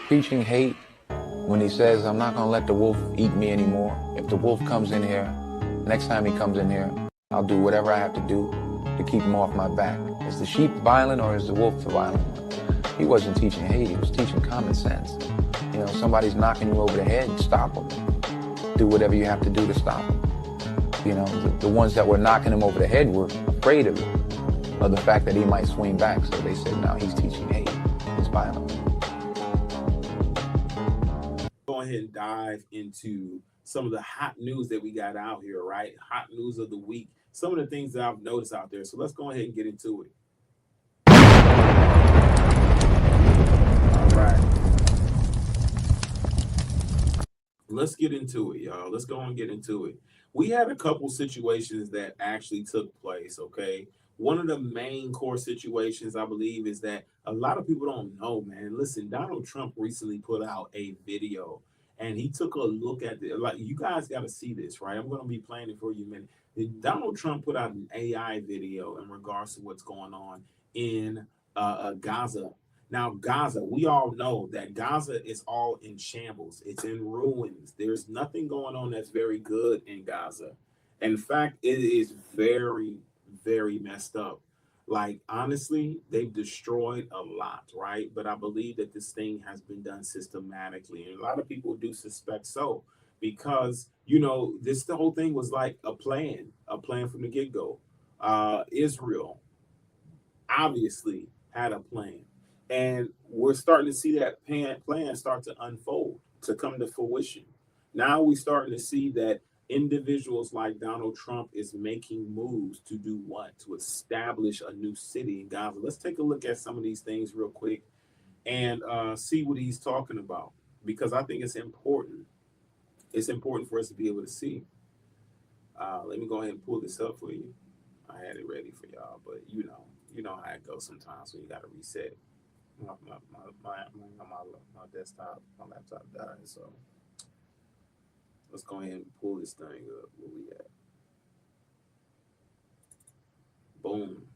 preaching hate when he says, I'm not going to let the wolf eat me anymore. If the wolf comes in here, next time he comes in here, I'll do whatever I have to do to keep him off my back. Is the sheep violent or is the wolf violent? He wasn't teaching hate, he was teaching common sense. You know, somebody's knocking you over the head, stop them. Do whatever you have to do to stop them. You know, the ones that were knocking him over the head were afraid of the fact that he might swing back. So they said, no, he's teaching hate, he's violent. Go ahead and dive into some of the hot news that we got out here, right? Hot news of the week. Some of the things that I've noticed out there. So let's go ahead and get into it. All right. Let's get into it, y'all. Let's go and get into it. We had a couple situations that actually took place, okay? One of the main core situations, I believe, is that a lot of people don't know, man. Listen, Donald Trump recently put out a video, and he took a look at it. Like, you guys got to see this, right? I'm going to be playing it for you in a minute. Donald Trump put out an AI video in regards to what's going on in Gaza. Now, Gaza, we all know that Gaza is all in shambles. It's in ruins. There's nothing going on that's very good in Gaza. In fact, it is very, very messed up. Like, honestly, they've destroyed a lot, right? But I believe that this thing has been done systematically. And a lot of people do suspect so because, you know, the whole thing was like a plan from the get-go. Israel obviously had a plan. And we're starting to see that plan start to unfold, to come to fruition. Now we're starting to see that individuals like Donald Trump is making moves to do what? To establish a new city in Gaza. Let's take a look at some of these things real quick and see what he's talking about, because I think it's important. It's important for us to be able to see. Let me go ahead and pull this up for you. I had it ready for y'all, but you know how it goes sometimes when you got to reset. My desktop, my laptop died, so let's go ahead and pull this thing up. Where we at? Boom.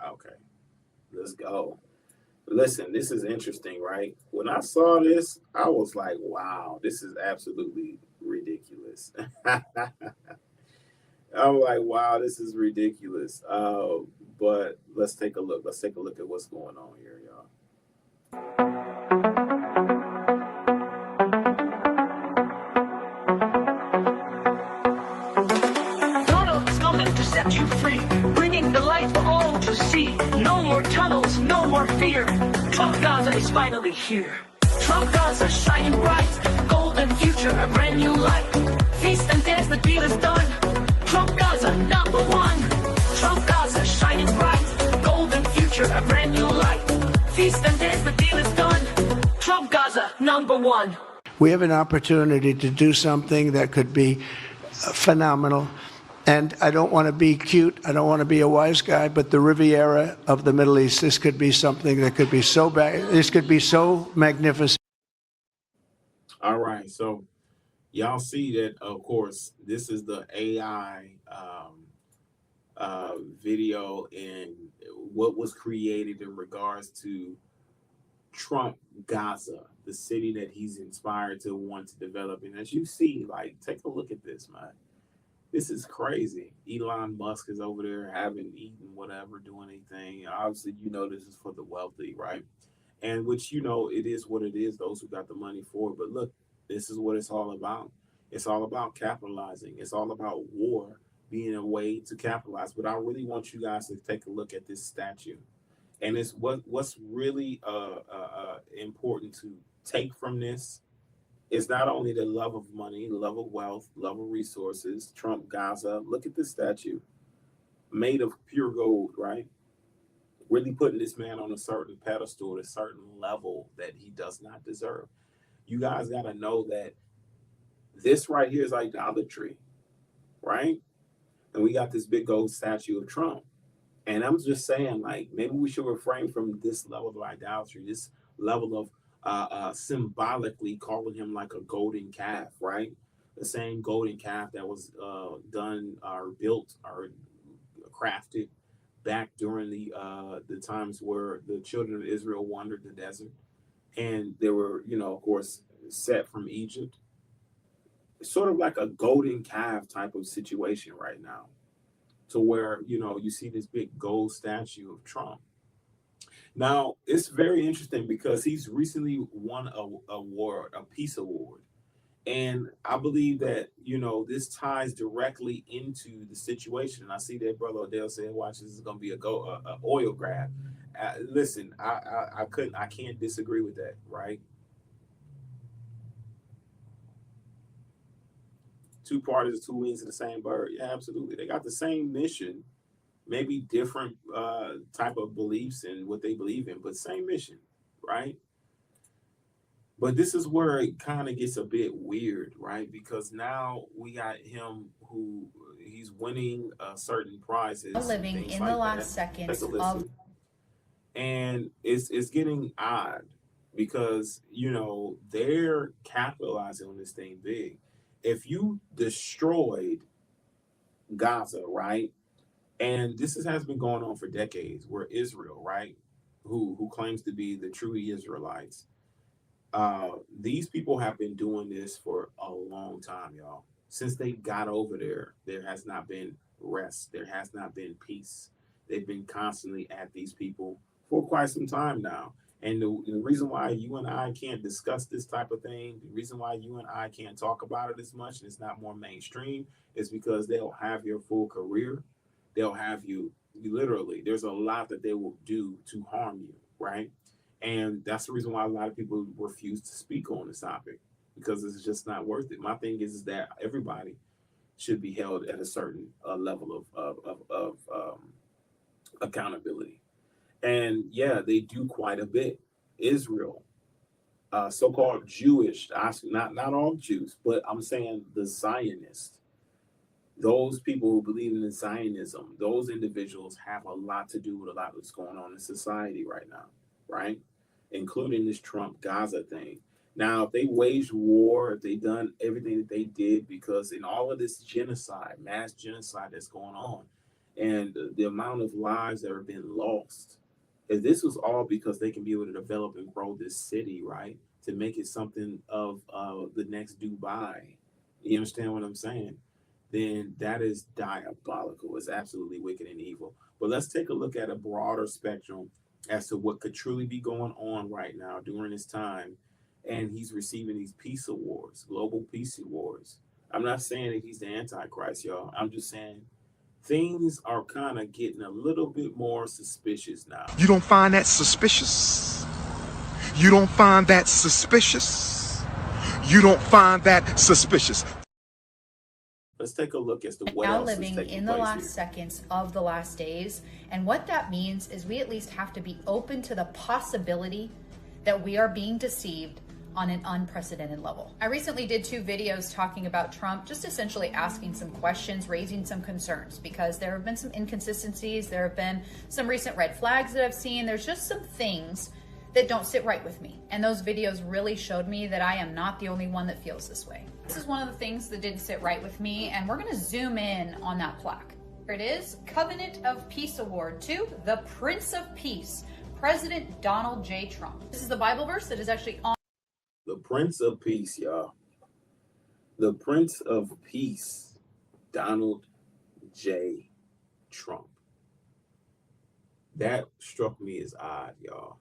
Okay, let's go. Listen, this is interesting, right? When I saw this, I was like, wow, this is absolutely ridiculous. I'm like, wow, this is ridiculous. But let's take a look. Let's take a look at what's going on here, y'all. Donald is coming to set you free, bringing the light for all to see. No more tunnels, no more fear. Trump Gaza is finally here. Trump Gaza shining bright, golden future, a brand new light. Feast and dance, the deal is done. Trump Gaza, number one. Trump Gaza, shining bright. Golden future, a brand new light. Feast and dance, the deal is done. Trump Gaza, number one. We have an opportunity to do something that could be phenomenal. And I don't want to be cute. I don't want to be a wise guy, but the Riviera of the Middle East, this could be something that could be so bad. This could be so magnificent. All right. So y'all see that, of course, this is the AI video and what was created in regards to Trump Gaza, the city that he's inspired to want to develop. And as you see, like, take a look at this, man. This is crazy. Elon Musk is over there having eaten whatever, doing anything. Obviously, you know, this is for the wealthy, right? And which, you know, it is what it is, those who got the money for it. But look, this is what it's all about. It's all about capitalizing. It's all about war being a way to capitalize. But I really want you guys to take a look at this statue. And it's what's really important to take from this is not only the love of money, the love of wealth, love of resources. Trump Gaza, look at this statue, made of pure gold, right? Really putting this man on a certain pedestal, a certain level that he does not deserve. You guys got to know that this right here is idolatry, right? And we got this big gold statue of Trump. And I'm just saying, like, maybe we should refrain from this level of idolatry, this level of symbolically calling him like a golden calf, right? The same golden calf that was done or built or crafted back during the times where the children of Israel wandered the desert, and they were, of course, set from Egypt. It's sort of like a golden calf type of situation right now, to where you see this big gold statue of Trump. Now it's very interesting because he's recently won a peace award. And I believe that, this ties directly into the situation. And I see that Brother Odell said, watch, this is going to be a oil grab. Listen, I can't disagree with that, right? Two parties, two wings of the same bird. Yeah, absolutely. They got the same mission, maybe different type of beliefs and what they believe in, but same mission, right? But this is where it kind of gets a bit weird, right? Because now we got him who he's winning certain prizes. Living in the last seconds of, and it's getting odd because they're capitalizing on this thing big. If you destroyed Gaza, right? And this has been going on for decades, where Israel, right, who claims to be the true Israelites. These people have been doing this for a long time, y'all. Since they got over there has not been rest. There has not been peace. They've been constantly at these people for quite some time now. And the reason why you and I can't discuss this type of thing, the reason why you and I can't talk about it as much and it's not more mainstream, is because they'll have your full career. They'll have you literally. There's a lot that they will do to harm you, right? And that's the reason why a lot of people refuse to speak on this topic, because it's just not worth it. My thing is that everybody should be held at a certain level of accountability. And yeah, they do quite a bit. Israel, so-called Jewish, not all Jews, but I'm saying the Zionists, those people who believe in Zionism, those individuals have a lot to do with a lot that's going on in society right now, right? Including this Trump Gaza thing. Now, if they waged war, if they done everything that they did, because in all of this genocide, mass genocide that's going on, and the amount of lives that have been lost, if this was all because they can be able to develop and grow this city, right, to make it something of the next Dubai, you understand what I'm saying? Then that is diabolical. It's absolutely wicked and evil. But let's take a look at a broader spectrum as to what could truly be going on right now during this time. And he's receiving these peace awards, global peace awards. I'm not saying that he's the Antichrist, y'all. I'm just saying things are kind of getting a little bit more suspicious now. You don't find that suspicious? You don't find that suspicious? You don't find that suspicious? Let's take a look as to what now else living is in the last here. seconds of the last days. And what that means is we at least have to be open to the possibility that we are being deceived on an unprecedented level. I recently did 2 videos talking about Trump, just essentially asking some questions, raising some concerns, because there have been some inconsistencies. There have been some recent red flags that I've seen. There's just some things that don't sit right with me. And those videos really showed me that I am not the only one that feels this way. This is one of the things that didn't sit right with me, and we're gonna zoom in on that plaque. Here it is, Covenant of Peace Award to the Prince of Peace, President Donald J. Trump. This is the Bible verse that is actually on. The Prince of Peace, y'all. The Prince of Peace, Donald J. Trump. That struck me as odd, y'all.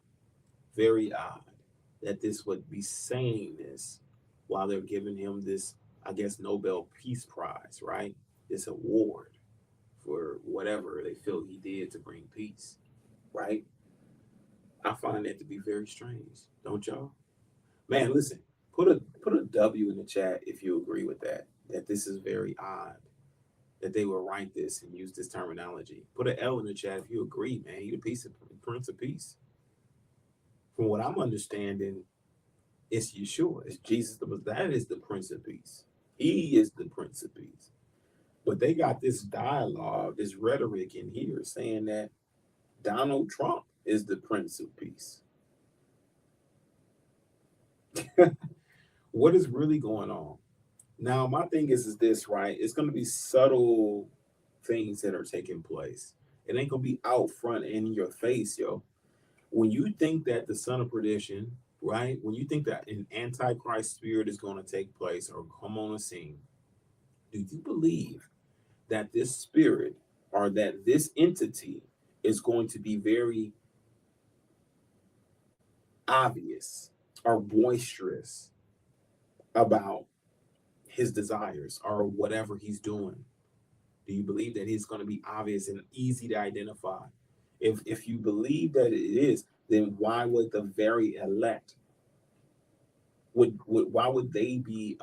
Very odd that this would be saying this while they're giving him this, I guess, Nobel Peace Prize, right? This award for whatever they feel he did to bring peace, right? I find that to be very strange, don't y'all? Man, listen, put a W in the chat if you agree with that this is very odd that they would write this and use this terminology. Put an L in the chat if you agree, man. You're the Prince of Peace. From what I'm understanding, it's Yeshua. It's Jesus. That is the Prince of Peace. He is the Prince of Peace. But they got this dialogue, this rhetoric in here saying that Donald Trump is the Prince of Peace. What is really going on? Now, my thing is this, right? It's going to be subtle things that are taking place. It ain't gonna be out front and in your face, yo. When you think that the son of perdition, right? When you think that an antichrist spirit is going to take place or come on the scene, do you believe that this spirit or that this entity is going to be very obvious or boisterous about his desires or whatever he's doing? Do you believe that it's going to be obvious and easy to identify? If you believe that it is, then why would the very elect why would they be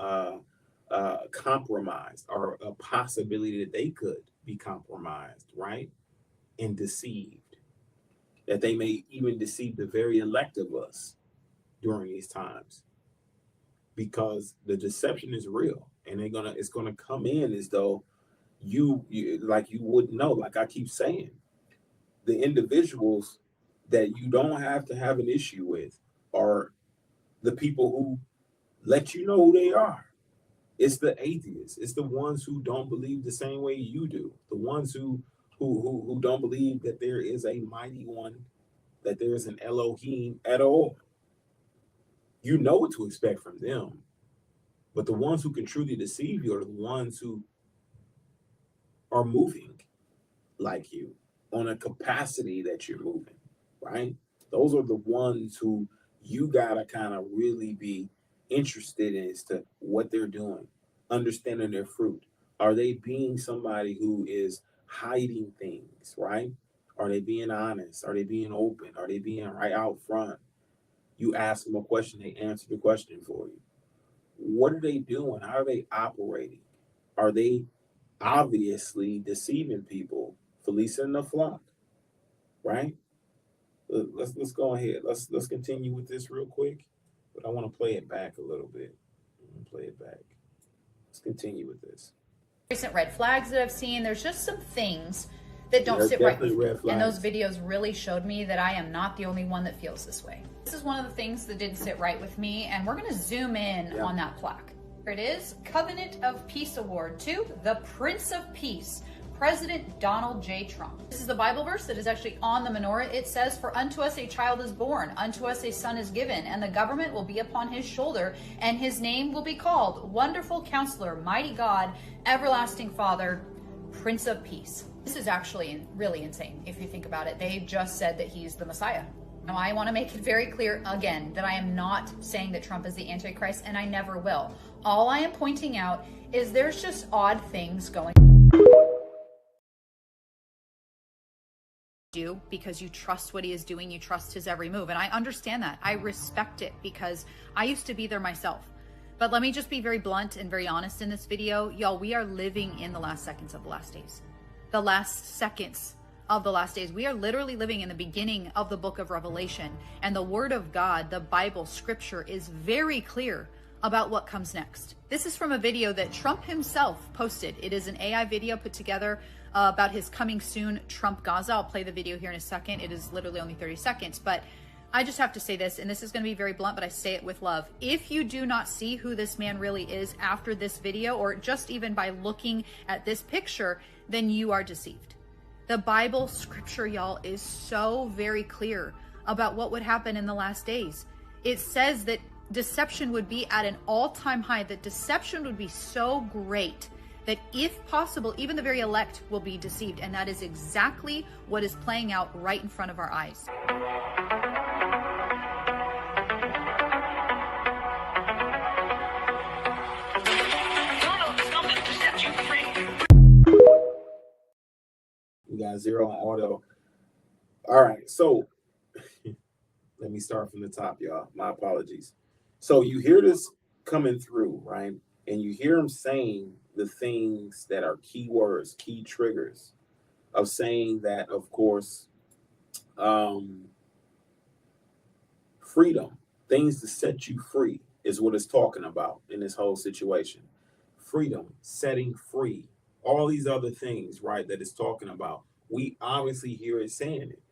compromised, or a possibility that they could be compromised, right, and deceived, that they may even deceive the very elect of us during these times, because the deception is real, and it's gonna come in as though you like you wouldn't know. Like I keep saying, the individuals that you don't have to have an issue with are the people who let you know who they are. It's the atheists. It's the ones who don't believe the same way you do. The ones who don't believe that there is a mighty one, that there is an Elohim at all. You know what to expect from them. But the ones who can truly deceive you are the ones who are moving like you on a capacity that you're moving, right? Those are the ones who you gotta kind of really be interested in as to what they're doing, understanding their fruit. Are they being somebody who is hiding things, right? Are they being honest? Are they being open? Are they being right out front? You ask them a question, they answer the question for you. What are they doing? How are they operating? Are they obviously deceiving people, fleecing the flock, right? Let's go ahead. Let's continue with this real quick, but I want to play it back a little bit. Play it back. Let's continue with this. Recent red flags that I've seen. There's just some things that don't sit right with me. And those videos really showed me that I am not the only one that feels this way. This is one of the things that didn't sit right with me, and we're going to zoom in on that plaque. Here it is, Covenant of Peace Award to the Prince of Peace, President Donald J. Trump. This is the Bible verse that is actually on the menorah. It says, "For unto us a child is born, unto us a son is given, and the government will be upon his shoulder, and his name will be called Wonderful Counselor, Mighty God, Everlasting Father, Prince of Peace." This is actually really insane if you think about it. They just said that he's the Messiah. Now, I want to make it very clear again that I am not saying that Trump is the Antichrist, and I never will. All I am pointing out is there's just odd things going do because you trust what he is doing, you trust his every move, and I understand that. I respect it because I used to be there myself. But let me just be very blunt and very honest in this video. Y'all, we are living in the last seconds of the last days. The last seconds of the last days. We are literally living in the beginning of the book of Revelation, and the word of God, the Bible, scripture, is very clear about what comes next. This is from a video that Trump himself posted. It is an AI video put together about his coming soon Trump Gaza. I'll play the video here in a second. It is literally only 30 seconds, but I just have to say this, and this is going to be very blunt, but I say it with love. If you do not see who this man really is after this video, or just even by looking at this picture, then you are deceived. The Bible scripture, y'all, is so very clear about what would happen in the last days. It says that deception would be at an all-time high, that deception would be so great that if possible, even the very elect will be deceived. And that is exactly what is playing out right in front of our eyes. We got 0 on auto. All right, so let me start from the top, y'all. My apologies. So you hear this coming through, right? And you hear him saying the things that are key words, key triggers of saying that, of course, freedom, things to set you free is what it's talking about in this whole situation. Freedom, setting free, all these other things, right, that it's talking about. We obviously hear it saying it.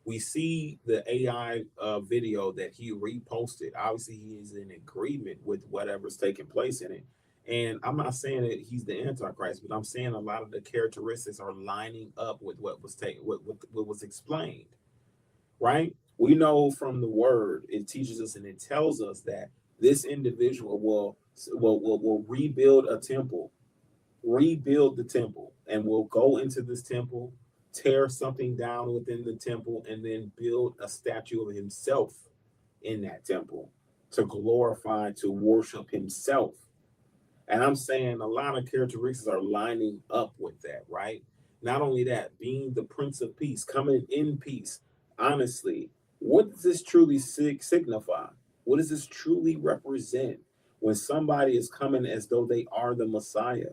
We see the AI video that he reposted. Obviously, he is in agreement with whatever's taking place in it. And I'm not saying that he's the Antichrist, but I'm saying a lot of the characteristics are lining up with what was taken, what was explained, right? We know from the word, it teaches us and it tells us that this individual will rebuild a temple, rebuild the temple, and will go into this temple, tear something down within the temple, and then build a statue of himself in that temple to glorify, to worship himself. And I'm saying a lot of characteristics are lining up with that, right? Not only that, being the Prince of Peace, coming in peace. Honestly, what does this truly signify? What does this truly represent when somebody is coming as though they are the Messiah,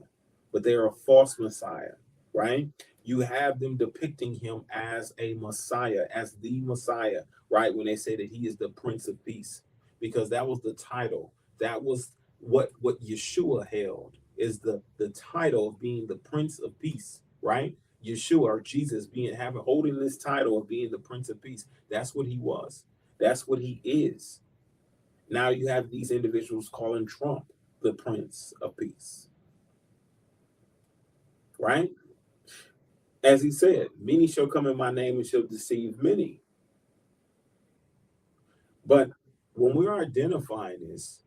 but they are a false Messiah, right? You have them depicting him as a Messiah, as the Messiah, right? When they say that he is the Prince of Peace, because that was the title. That was what Yeshua held, is the title of being the Prince of Peace, right? Yeshua or Jesus holding this title of being the Prince of Peace. That's what he was. That's what he is. Now you have these individuals calling Trump the Prince of Peace, right? As he said, many shall come in my name and shall deceive many. But when we're identifying this,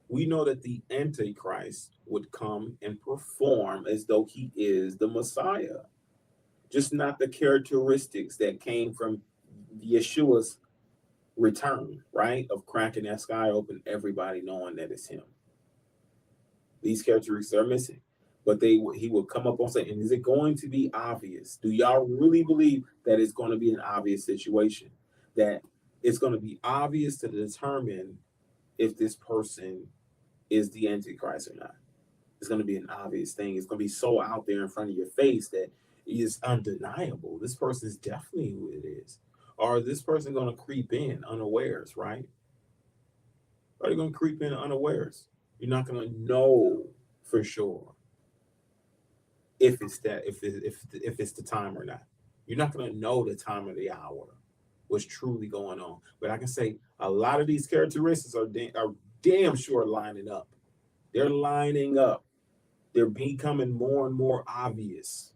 we know that the Antichrist would come and perform as though he is the Messiah, just not the characteristics that came from Yeshua's return, right? Of cracking that sky open, everybody knowing that it's him. These characteristics are missing. But he will come up on saying, and is it going to be obvious? Do y'all really believe that it's going to be an obvious situation? That it's going to be obvious to determine if this person is the Antichrist or not? It's going to be an obvious thing. It's going to be so out there in front of your face that it is undeniable. This person is definitely who it is. Or is this person going to creep in unawares, right? Are they going to creep in unawares? You're not going to know for sure if it's the time or not. You're not going to know the time of the hour, what's truly going on. But I can say a lot of these characteristics are damn sure lining up. They're lining up. They're becoming more and more obvious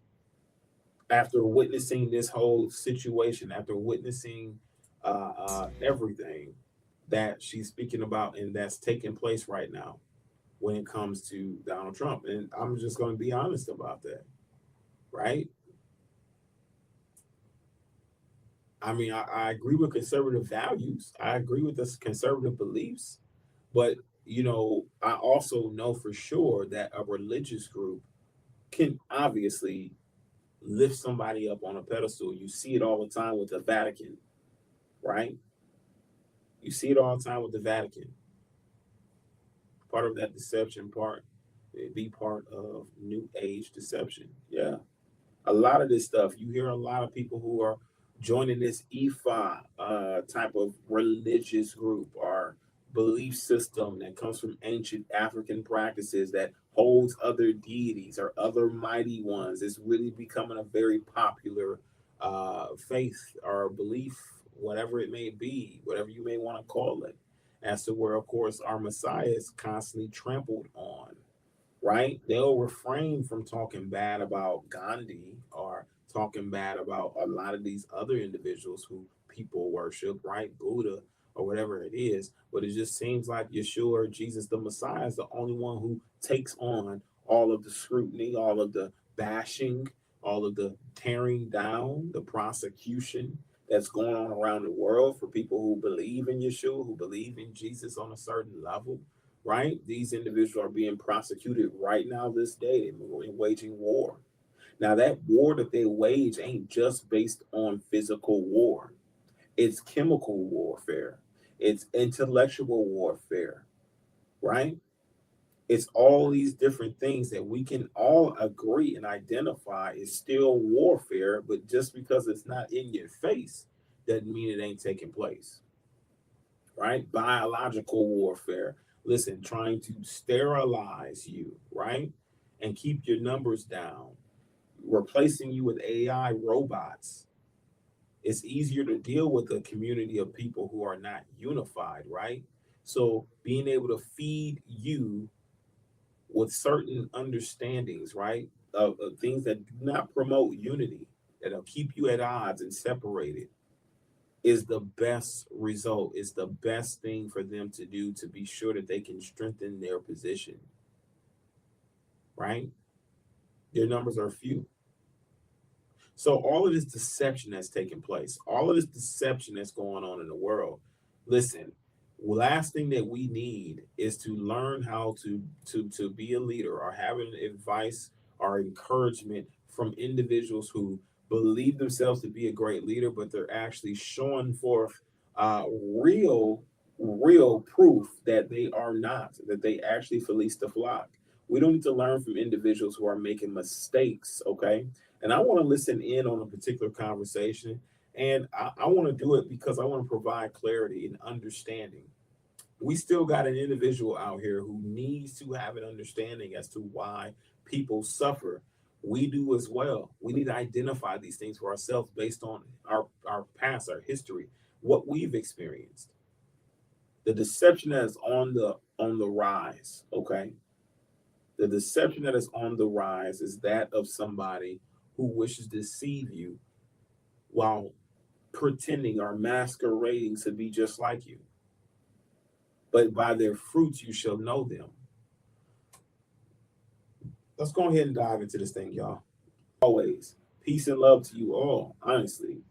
after witnessing this whole situation, after witnessing everything that she's speaking about and that's taking place right now when it comes to Donald Trump. And I'm just going to be honest about that, right? I mean, I agree with conservative values. I agree with the conservative beliefs. But, I also know for sure that a religious group can obviously lift somebody up on a pedestal. You see it all the time with the Vatican, right? You see it all the time with the Vatican. Part of that deception be part of New Age deception. Yeah. A lot of this stuff, you hear a lot of people who are joining this Ifa type of religious group or belief system that comes from ancient African practices that holds other deities or other mighty ones. It's really becoming a very popular faith or belief, whatever it may be, whatever you may want to call it, as to where, of course, our Messiah is constantly trampled on, right? They'll refrain from talking bad about Gandhi or talking bad about a lot of these other individuals who people worship, right? Buddha or whatever it is. But it just seems like Yeshua or Jesus, the Messiah, is the only one who takes on all of the scrutiny, all of the bashing, all of the tearing down, the prosecution that's going on around the world for people who believe in Yeshua, who believe in Jesus on a certain level, right? These individuals are being prosecuted right now this day. They're waging war. Now, that war that they wage ain't just based on physical war. It's chemical warfare. It's intellectual warfare, right? It's all these different things that we can all agree and identify is still warfare, but just because it's not in your face doesn't mean it ain't taking place, right? Biological warfare. Listen, trying to sterilize you, right? And keep your numbers down, replacing you with AI robots. It's easier to deal with a community of people who are not unified, right? So being able to feed you with certain understandings, right? Of things that do not promote unity, that'll keep you at odds and separated, is the best result, is the best thing for them to do to be sure that they can strengthen their position, right? Their numbers are few. So all of this deception that's taking place, all of this deception that's going on in the world, listen, last thing that we need is to learn how to be a leader or having advice or encouragement from individuals who believe themselves to be a great leader, but they're actually showing forth real proof that they are not, that they actually fleece the flock. We don't need to learn from individuals who are making mistakes, okay? And I want to listen in on a particular conversation, and I want to do it because I want to provide clarity and understanding. We still got an individual out here who needs to have an understanding as to why people suffer. We do as well. We need to identify these things for ourselves based on our past, our history, what we've experienced. The deception that is on the rise, okay? The deception that is on the rise is that of somebody who wishes to deceive you while pretending or masquerading to be just like you. But by their fruits you shall know them. Let's go ahead and dive into this thing, y'all. Always, peace and love to you all, honestly,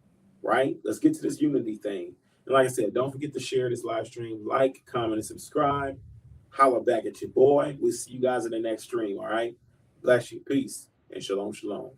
right? Let's get to this unity thing. And like I said, don't forget to share this live stream, like, comment, and subscribe. Holla back at your boy. We'll see you guys in the next stream, all right? Bless you. Peace and shalom, shalom.